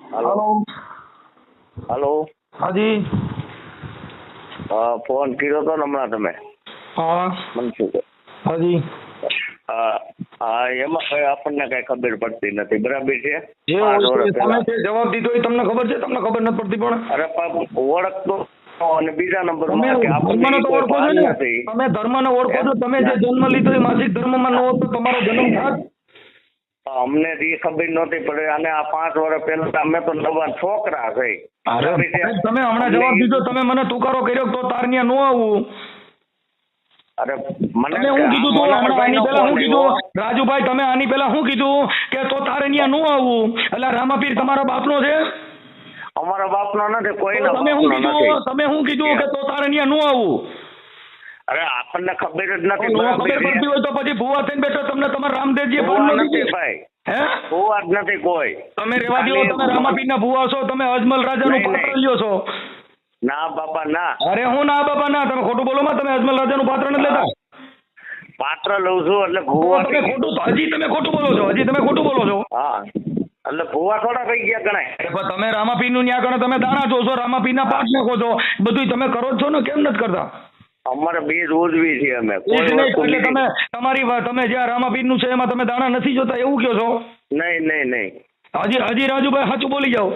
Hello hello હાજી. Phone કર્યો તો ને હમણાં તમે હા મનસુખ હાજી. હા એમાં કઈ આપણને કઈ ખબર પડતી નથી બરાબર છે. જે 5 હોય વર્ષ તે તમે પહેલા જે જવાબ દીધો એ તમને ખબર છે, તમને ખબર નથી પડતી પણ અરે ઓળખતો અને બીજા તમે નંબરમાં કે આપણને ધર્મને ઈ તો કોઈ ઓળખો છો ભાન ને, નથી. તમે ધર્મને ઓળખો છો, તમે જે જન્મ લીધો એ માસિક ધર્મમાં ન હોત તો તમારો જન્મ થાત. અમને એ ખબર નહોતી પડે અને આ 5 વર્ષ પહેલા અમે તો નવા છોકરા છે. બરાબર છે. તમે હમણાં જવાબ દીધો, તમે મને તુકારો કર્યો તો તારન્યા ન આવું. અરે મને તમે શું કીધું તું હમણાં આની પહેલા શું કીધું રાજુભાઈ, તમે આની પહેલા શું કીધું કે તો તારન્યા ન આવું, એટલે રામાપીર તમારા બાપનો છે? અમારા બાપનો નથી, કોઈના તમે શું બાપનો નથી. કીધું, તમે શું કીધું કે તો તારન્યા ન આવું? અરે આપણને ખબર જ નથી. નો બરાબર ખબર છે. પડતી હોય તો પછી ભૂવા થઈને બેઠો, તમને તમારા રામદેવજીએ ભાન ભૂવા નથી નથી દીધું? ભાઈ, હે? ભૂવા જ નથી કોઈ. તમે રેવા દો, તમે રામાપીરના ભૂવા છો, તમે અજમલ રાજાનું નહીં, પાત્ર નહીં. લ્યો છો. ના બાપા ના. અરે હું ના બાબા ના, તમે ખોટું બોલો માં, તમે અજમલ રાજાનું પાત્ર નથી લેતા. પાત્ર લઉં છું એટલે તો ભૂવા તમે ખોટું, હજી તમે ખોટું બોલો છો, હજી તમે ખોટું બોલો છો. હા એટલે ભૂવા થોડા થઈ ગયા ગણાય. અરે પણ તમે રામાપીરનું ન્યા કરો, તમે દાણા જોશો, રામાપીરના પાઠ નાખો છો, બધું તમે કરો જ છો ને, કેમ નથી કરતા? અમારે બે રોજવી છે અમે. એ જ કોઈ નહીં, વસ્તુ એટલે તમે બીજી તમારી તમે જ્યાં રામાપીરનું છે એમાં તમે દાણા નથી જોતા એવું કહો છો? નહીં નહીં નહીં. હજી રાજુભાઈ સાચું બોલી જાઓ.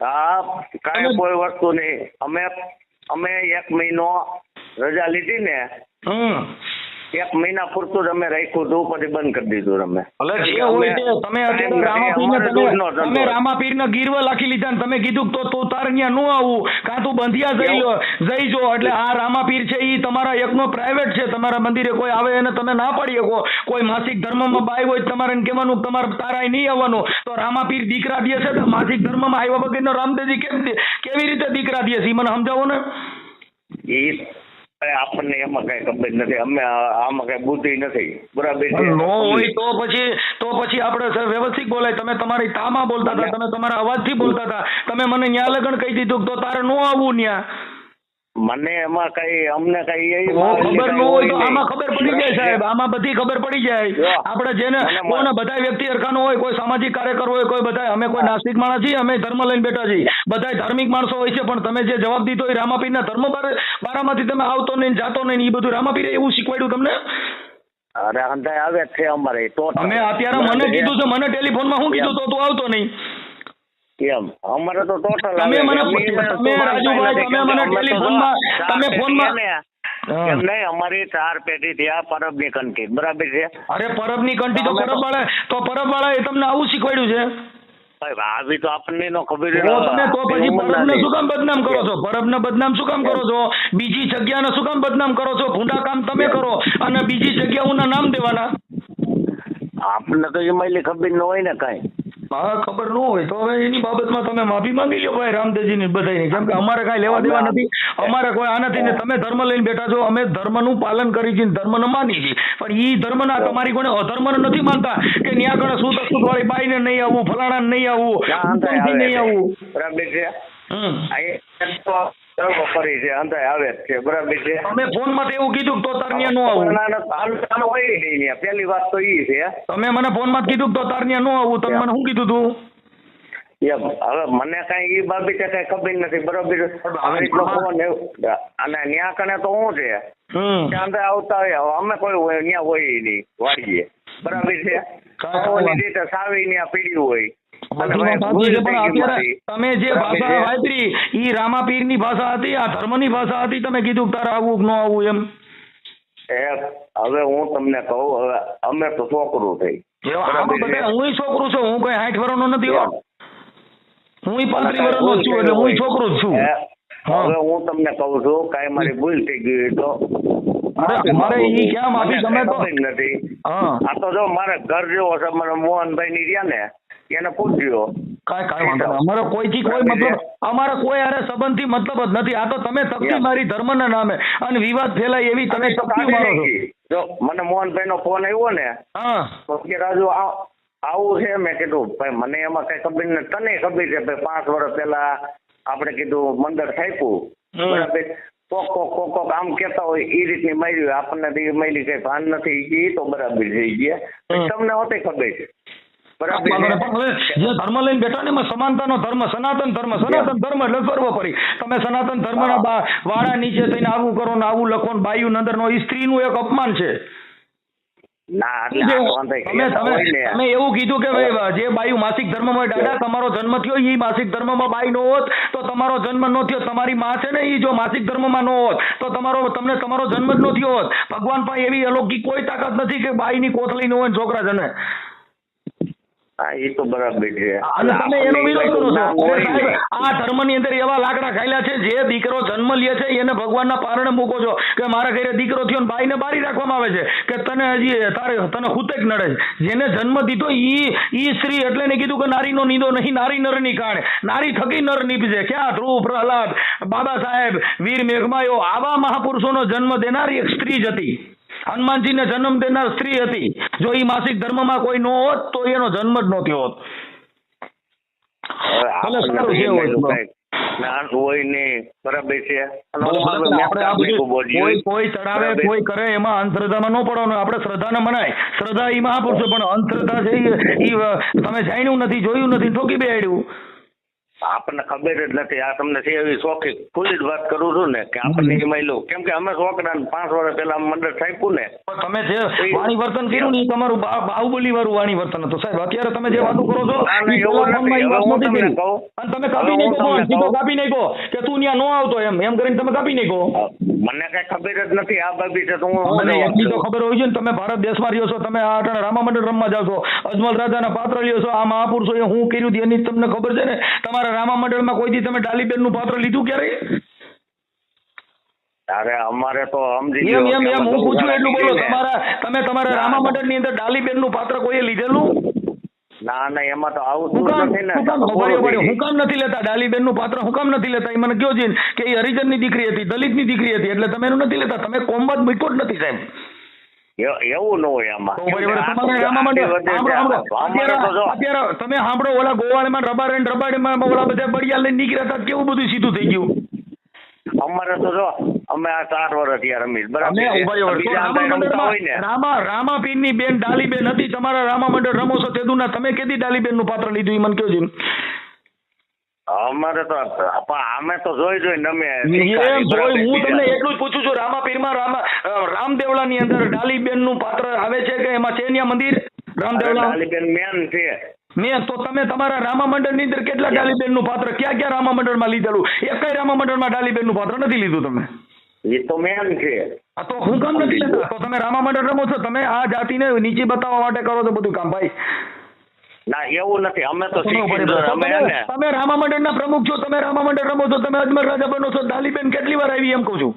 હા કાંઈ કોઈ વસ્તુ નહીં. અમે 1 મહિનો રજા લીધી ને, 1 મહિના પૂરતું જ અમે રાખ્યું હતું, પછી બંધ કરી દીધું અમે. ભલે જે હોય તે, તમે અત્યારે રામાપીરને તમે રામાપીરને ગીરવા લાખી લીધા ને તમે કીધું કે તો તાર ત્યાં ન આવું, કાં તું બંધિયા જઈ જો, એટલે આ રામાપીર છે એ તમારા એકનો પ્રાઇવેટ છે, તમારા મંદિરે કોઈ આવે એને તમે ના પાડી શકો. કોઈ માસિક ધર્મમાં બાય હોય તમારે એને કહેવાનું તમારે તારાય નહીં આવવાનું. તો રામાપીર દીકરા દે છે તો માસિક ધર્મમાં આવ્યા વગરનો રામદેવજી કેવી રીતે દીકરા દે છે એ મને સમજાવો ને. આપણને એમાં કઈ ખબર નથી, અમે આમાં કઈ બુદ્ધિ નથી. બરાબર છે. નો હોય તો પછી આપણે વ્યવસ્થિત બોલાય. તમે તમારી તામાં બોલતા હતા, તમે તમારા અવાજથી બોલતા હતા, તમે મને ન્યા લગન કહી દીધું તો તારે નો આવવું ન્યા. મને એમાં કઈ અમને કઈ ખબર ન હોય તો આમાં ખબર પડી જાય સાહેબ, આમાં બધી ખબર પડી જાય. આપણે જેને કોને બધા વ્યક્તિ હરખાનો હોય, કોઈ સામાજિક કાર્યકર હોય, કોઈ બધા, અમે કોઈ નાસ્તિક માણસ છીએ, અમે ધર્મ લઈને બેઠા છીએ, બધા ધાર્મિક માણસો હોય છે, પણ તમે જે જવાબ દીધો એ રામાપીરના ધર્મ બારામાંથી તમે આવતો નહીં, જાતો નહીં, એ બધું રામાપીરે એવું શીખવાડ્યું તમને? અરે અંધાય આવે છે અમારે તો. તમે અત્યારે મને કીધું છે, મને ટેલિફોનમાં શું કીધું તો તું આવતો નહીં એમ? અમારે તો ટોટલ તમે મને રાજુભાઈ, તમે મને ટેલિફોનમાં તમે ફોનમાં એમ નહીં, અમારી 4 પેઢી ત્યાં પરબની કંઠી. બરાબર છે. અરે પરબની કંઠી તો પરબવાળા એ તમને આવું શીખવાડ્યું છે? ભાઈ આવી તો આપણને નો ખબર. તમે તો પછી પરબને શું કામ બદનામ કરો છો? પરબને બદનામ શું કામ કરો છો? બીજી જગ્યાને શું કામ બદનામ કરો છો? ભૂંડા કામ તમે કરો અને બીજી જગ્યાઓના નામ દેવાના. આપણને તો એમાં ખબર ન હોય ને કાંઈ. હા ખબર ન હોય તો હવે એની બાબતમાં તમે માફી માંગી લો ભાઈ રામદેવજીની બધાની, કેમ કે અમારે કાંઈ લેવા દેવા નથી. અમારે કોઈ આ નથી ને તમે ધર્મ લઈને બેઠા છો, અમે ધર્મનું પાલન કરી છીએ, ધર્મને માની છીએ, પણ ઈ ધર્મના તમારી કોને અધર્મને નથી માનતા કે ન્યા કણે સૂત અસૂત વાળી બાઈને નહીં આવવું, ફલાણા નહીં આવવું, નહીં આવવું. બરાબર છે. અંધાય આવે છે. બરાબર છે. તમે ફોન માં એવું કીધું તો તારન્યા નો આવું. પેલી વાત તો ઈ છે. તમે મને ફોન માં કીધું તો તારન્યા નો આવું, તમે મને શું કીધું તું? એમ હવે મને કઈ એ બાબતે કઈ ખબર નથી. બરોબર. ફોન અને ન્યા કણે તો શું છે ત્યાં આવતા હોય, અમે કોઈ ન્યા હોય નહીં વાળીએ. બરાબર છે. રીતે સાવી ન્યા પીડ્યું હોય. તમે જે ભાષા વાપરી ઈ રામાપીર ની ભાષા હતી, આ ધર્મ ની ભાષા હતી. તમે કીધું તારે આવું ન આવું એમ. હવે હું તમને કહું, હવે અમે તો છોકરું થઈ. હું છોકરું છું, હું કઈ 60 વર્ષનો નથી. હું 35 વર્ષનો છું, એટલે હું છોકરું જ છું. હવે હું તમને કહું છું, કાંઈ મારી ભૂલ થઈ ગઈ તો મારે ઈ ક્યાં માફી તમે તો નથી. આ તો જો મારે ઘર જેવો છે, મને મોહનભાઈ ની રહ્યા ને એને પૂછ્યો. કાંઈ વાંધો નહીં. અમારો કોઈથી કોઈ મતલબ, અમારે કોઈ હારે સંબંધથી મતલબ જ નથી. આ તો તમે તકતી મારી ધર્મના નામે અને વિવાદ ફેલાય એવી તમે તકતી મારો છો. જો મને મોહનભાઈ નો ફોન આવ્યો ને, તો કે રાજુ આવું છે. મેં કીધું ભાઈ મને એમાં કઈ ખબર નથી, તને ખબર છે ભાઈ 5 વર્ષ પહેલા આપણે કીધું મંદિર થાપ્યું. બરાબર. કોક આમ કેતા હોય એ રીતની મારી, આપણને મારી કઈ ભાન નથી. એ તો બરાબર થઈ ગયા. તમને હોતી ખબર છે. બરાબર પણ છે. હવે જે ધર્મ લઈને બેઠા ને એમાં સમાનતાનો ધર્મ, સનાતન ધર્મ એટલે સર્વોપરી. તમે સનાતન ધર્મના વાળા નીચે થઈને આવું કરો ને આવું લખો ને બાયું નંદર નો, એ સ્ત્રીનું એક અપમાન છે. ના એટલે આ વાંધો નહીં. તમે એવું કીધું કે ભાઈ જે બાયું માસિક ધર્મમાં દાદા તમારો જન્મ થયો એ માસિક ધર્મમાં બાઈ નો હોત તો તમારો જન્મ ન થયો. તમારી માં છે ને એ જો માસિક ધર્મમાં ન હોત તો તમને તમારો જન્મ જ ન થયો હોત. ભગવાન પાસે એવી અલૌકિક કોઈ તાકાત નથી કે બાઈની કોથળી ન હોય છોકરા જન્મે. હા એ તો બરાબર છે. અને તમે એનો વિરોધ કરો છો. આ ધર્મની અંદર એવા લાકડા ખાયલા છે, જે દીકરો જન્મ લે છે એને ભગવાનના પારણે મૂકો છો કે મારા ઘરે દીકરો થયો ને બાઈને બારી રાખવામાં આવે છે કે તને હજી તને હુતે જ નડે છે. જેને જન્મ દીધો ઈ સ્ત્રી એટલે ને કીધું કે નારીનો નીદો નહીં, નારી નરની કાણે, નારી થકી નર નીપજે. ક્યાં ધ્રુવ, પ્રહલાદ, બાબા સાહેબ, વીર મેઘમાયો, આવા મહાપુરુષોનો જન્મ દેનારી એક સ્ત્રી જ હતી. હનુમાનજીને જન્મ દેનાર સ્ત્રી હતી. જો એ માસિક ધર્મમાં કોઈ નો હોત તો એનો જન્મ જ નો થયો હોત. કોઈ ચડાવે કોઈ કરે એમાં અંધશ્રદ્ધામાં ન પડવાનું. આપણે શ્રદ્ધાને મનાય, શ્રદ્ધા એ મહાપુરુષો, પણ અંધશ્રદ્ધા છે એ તમે જાણ્યું નથી, જોયું નથી, ઠોકી બેહાડ્યું. આપણને ખબર જ નથી. આ તમને છે એવી શોખી ખુલ્લી જ વાત કરું છું ને કે આપણને એમાં લો, કેમ કે અમે છોકરા 5 વર્ષ પહેલા મંડળ થાપ્યું ને. તમે જે વાણી વર્તન કર્યું ને તમારું બાહુબલી વાળું વાણી વર્તન હતું સાહેબ. અત્યારે તમે જે વાતો કરો છો અને તમે કાપી નાખો, સીધો કાપી નાખો કે તું ત્યાં નો આવતો એમ કરીને તમે કાપી નાખો. મને કઈ ખબર જ નથી આ બાબતે. તો હું એટલી તો ખબર હોય છે ને, તમે ભારત દેશમાં રહ્યો છો, તમે આ રામા મંડળ રમવા જાવ છો, અજમલ રાજાના પાત્ર લ્યો છો, આ મહાપુરુષો એ હું કર્યું હતું એની તમને ખબર છે ને. તમારા રામા મંડળમાં કોઈ દી તમે ડાલીબેન નું પાત્ર લીધું ક્યારે? અરે અમારે તો સમજી એમ હું પૂછું એટલું બોલો. તમે તમારા રામા મંડળ ની અંદર ડાલીબેન નું પાત્ર કોઈએ લીધેલું? ના એમાં તો આવું નથી ને. હું કામ નથી લેતા ડાલીબેન નું પાત્ર? હું કામ નથી લેતા? એ મને કયો છે કે એ હરિજન ની દીકરી હતી, દલિત ની દીકરી હતી, એટલે તમે એનું નથી લેતા. તમે કોમવાદ મૂક્યો જ નથી સાહેબ. એવું ન હોય આમાં. અત્યારે તમે સાંભળો, ઓલા ગોવાળમાં રબાડીમાં ઓલા બધા બળિયા લઈને નીકળ્યા હતા, કેવું બધું સીધું થઈ ગયું. અમારે તો જો અમે આ 4 વર્ષ ત્યાં રમી રામાપીર ની બેન ડાલીબેન હતી. તમારા રામા મંડળ રમો છો તેદુના તમે કેદી ડાલીબેન નું પાત્ર લીધું એ મને કયો છે? અમારે તો અમે તો જોઈ અમે હું તમને એટલું જ પૂછું છું, રામાપીરમાં રામદેવળા ની અંદર ડાલીબેન નું પાત્ર આવે છે કે એમાં છે ત્યાં મંદિર રામદેવળા? ડાલીબેન મેન છે. તો તમે તમારા રામા મંડળ ની અંદર કેટલા ડાલીબેન નું પાત્ર ક્યાં રામા મંડળ માં લીધેલું? એક રામા મંડળ માં ડાલીબેન નું પાત્ર નથી લીધું તમે? એ તો મેન છે. તો હું કામ નથી લેતા? તો તમે રામા મંડળ રમો છો, તમે આ જાતિને નીચે બતાવવા માટે કરો છો બધું કામ ભાઈ. ના એવું નથી. અમે તો તમે રામા મંડળ ના પ્રમુખ છો, તમે રામા મંડળ રમો છો, તમે અજમલ રાજા બનો છો, ડાલીબેન કેટલી વાર આવી એમ કહું છું.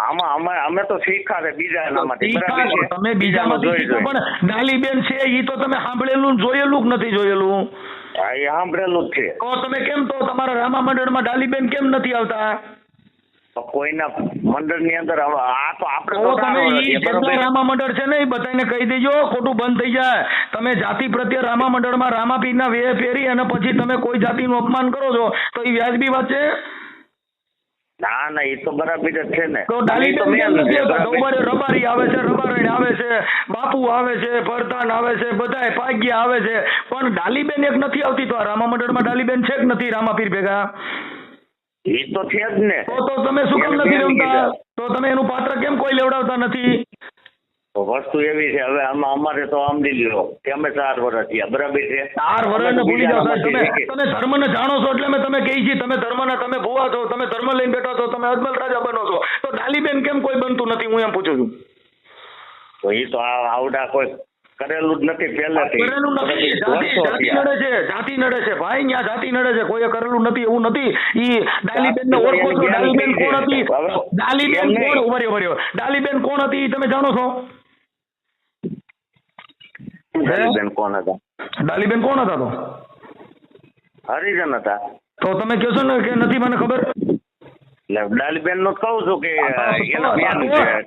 આમાં અમે તો શીખાડે બીજા તમે બીજામાંથી શીખો, પણ ડાલીબેન છે એ તો તમે સાંભળેલું જોયેલું કે નથી જોયેલું? એ સાંભળેલું જ છે. તો તમે કેમ તો તમારા રામા મંડળમાં ડાલીબેન કેમ નથી આવતા? કોઈના મંડળ ની અંદર આ તો આપણે રામા મંડળ છે ને એ બધાને કહી દેજો, ખોટું બંધ થઈ જાય. તમે જાતિ પ્રત્યે રામા મંડળમાં રામાપીરના વેહ ફેરી અને પછી તમે કોઈ જાતિનું અપમાન કરો છો તો એ વ્યાજબી વાત છે? ના એ તો બરાબર જ છે ને. તો રબારી આવે છે, રબારાયણ આવે છે, બાપુ આવે છે, ભરતાન આવે છે, બધાય પાગ્યા આવે છે, પણ ડાલીબેન એક નથી આવતી. તો આ રામા મંડળમાં ડાલીબેન છે કે નથી રામાપીર ભેગા? એ તો છે જ ને. તો તમે શું કામ નથી રમતા? તો તમે એનું પાત્ર કેમ કોઈ લેવડાવતા નથી? વસ્તુ એવી છે, હવે આમાં અમારે તો આમ લ્યો કે અમે 4 વર્ષ થયા, બરાબર છે. 4 વર્ષ ભૂલી જાઓ સાહેબ. તમે ધર્મને જાણો છો એટલે તમે કહી છીએ તમે ધર્મના, તમે ભુવા છો, તમે ધર્મ લઈને બેઠા છો, તમે અજમલ રાજા બનો છો, તો ડાલીબેન કેમ કોઈ બનતું નથી? હું એમ પૂછું છું. તો એ તો આવડા કોઈ કરેલું જ નથી પહેલેથી. કરેલું નથી. જાતિ નડે છે ભાઈ, ત્યાં જાતિ નડે છે. કોઈએ કરેલું નથી એવું નથી. ઈ ડાલીબેન ને ઓળખો છો? ડાલીબેન કોણ હતી? ડાલીબેન કોણ? ડાલીબેન કોણ હતી તમે જાણો છો? ડાલીબેન કોણ હતા? ડાલીબેન કોણ હતા? તો હરિજન હતા. તો તમે કહો છો ને કે નથી મને ખબર? ડાલીબેન નું કહું છું કે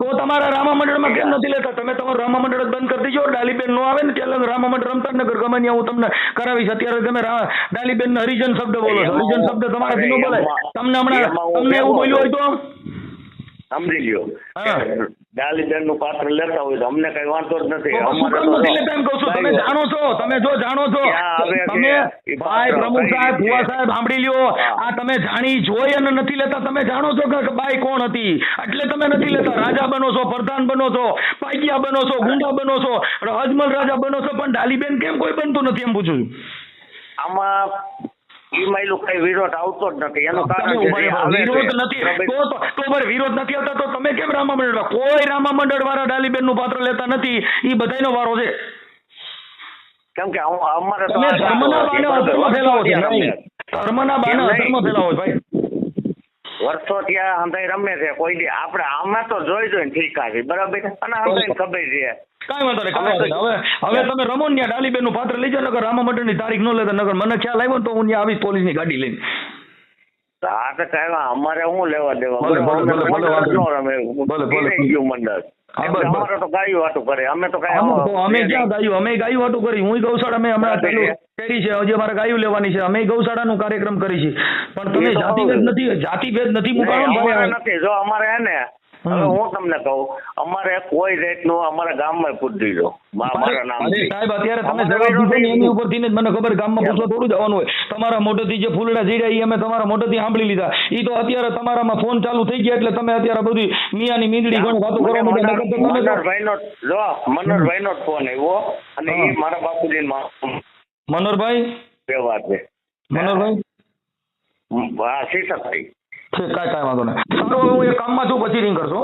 તો તમારા રામા મંડળમાં કેમ નથી લેતા? તમે તમારું રામા મંડળ બંધ કરી દેજો. ડાલીબેન નો આવે ને ત્યારે રામા મંડળ રમતા નગર ગમે ત્યાં હું તમને કરાવીશ. અત્યારે તમે ડાલીબેન ને હરિજન શબ્દ બોલો છો. હરિજન શબ્દ તમારાથી ન બોલાય. તમને હમણાં તમને એવું બોલ્યું હોય તો સમજી લ્યો. ડાલીબેન નું પાત્ર લેતા હોય તો અમને કઈ વાંધો જ નથી. તો શું કામ નથી લેતા એમ કહું છું. તમે જાણો છો, તમે જો જાણો છો, તમે ભાઈ પ્રમુખ સાહેબ, ભુવા સાહેબ સાંભળી લ્યો, આ તમે જાણી જોઈ અને નથી લેતા. તમે જાણો છો કે બાઈ કોણ હતી એટલે તમે નથી લેતા. રાજા બનો છો, પ્રધાન બનો છો, પાગ્યા બનો છો, ગુંડા બનો છો, અજમલ રાજા બનો છો, પણ ડાલીબેન કેમ કોઈ બનતું નથી એમ પૂછું છું. આમાં ઈમાયલું કઈ વિરોધ આવતો જ નથી. એનું કારણ વિરોધ નથી તો વિરોધ નથી આવતા તો તમે કેમ રામા મંડળ? કોઈ રામા મંડળ વાળા ડાલીબેન નું પાત્ર લેતા નથી. એ બધાનો વારો છે. કેમ કે અમારે તમે ધર્મના બાને અધર્મ ફેલાવો છો. ધર્મના બાને અધર્મ ફેલાવો છો ભાઈ. વર્ષો ત્યાં હંધાઈ રમે છે. કોઈ દી આપણે આમાં તો જોઈ જોઈને ઠીકા છે, બરાબર, અને હંધાઈ ખબર છે. કાંઈ વાંધો નહીં. હવે તમે રમો ને ડાલીબેન નું પાત્ર લઈ જાઓ. નગર રામા મંડળ ની તારીખ ન લેતા. નગર મને ખ્યાલ આવ્યો તો હું ત્યાં આવીશ પોલીસ ની ગાડી લઈને. હા તો કાંઈ અમારે શું લેવા દેવા? મંડળ અમારે તો ગાયું વાટું કરે. અમે તો અમે ક્યાં ગાયું? અમે ગાયું વાટું કરી. હું ગૌશાળા મેં હમણાં ચાલુ કરી છે. હજી અમારે ગાયું લેવાની છે. અમે ગૌશાળાનું કાર્યક્રમ કરી છે. પણ તમે જાતિભેદ નથી મુકાવો નથી. જો અમારે હે ને, હવે હું તમને કહું, અમારે કોઈ જાતનું અમારા ગામમાં પૂછી દીધો મારા નામ. સાહેબ અત્યારે તમે જવાબ દીધો ને એની ઉપરથી જ મને ખબર, ગામમાં પૂછવા થોડું જવાનું હોય. તમારા મોઢેથી જે ફૂલડા જીર્યા એ અમે તમારા મોઢેથી સાંભળી લીધા. એ તો અત્યારે તમારામાં ફોન ચાલુ થઈ ગયા એટલે તમે અત્યારે બધી મિયાની મીંદડી ઘણી વાતો કરવા મનોહરભાઈ નો ફોન આવ્યો અને એ મારા બાપુજી મનોહરભાઈ બે વાત છે. મનોહરભાઈ હા શીર્ષકભાઈ કાંઈ વાંધો નહીં. સારું, હું એક કામમાં છું, પછી રિંગ કરશો.